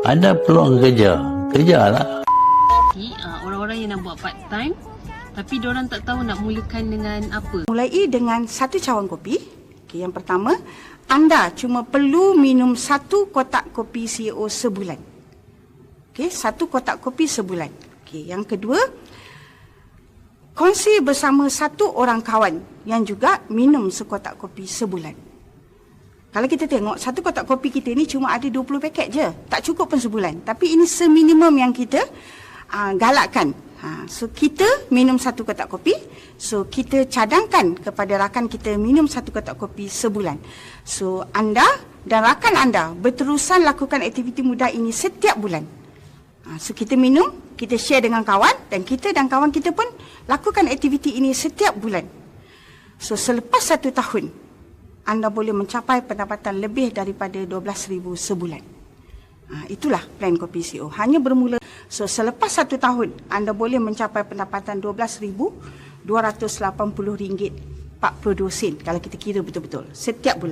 Ada peluang kerja, kerjalah. Orang-orang yang nak buat part time tapi diorang tak tahu nak mulakan dengan apa. Mulai dengan satu cawan kopi. Okay, yang pertama, anda cuma perlu minum satu kotak kopi CEO sebulan. Okay, satu kotak kopi sebulan. Okay, yang kedua, kongsi bersama satu orang kawan yang juga minum sekotak kopi sebulan. Kalau kita tengok, satu kotak kopi kita ni cuma ada 20 paket je. Tak cukup pun sebulan. Tapi ini seminimum yang kita galakkan. So, kita minum satu kotak kopi. So, kita cadangkan kepada rakan kita minum satu kotak kopi sebulan. So, anda dan rakan anda berterusan lakukan aktiviti mudah ini setiap bulan. So, kita minum, kita share dengan kawan dan kita dan kawan kita pun lakukan aktiviti ini setiap bulan. So, selepas 1 tahun, anda boleh mencapai pendapatan lebih daripada 12,000 sebulan. Itulah plan Kopi CEO. Hanya bermula. So, selepas 1 tahun, anda boleh mencapai pendapatan RM12,280.42 kalau kita kira betul-betul setiap bulan.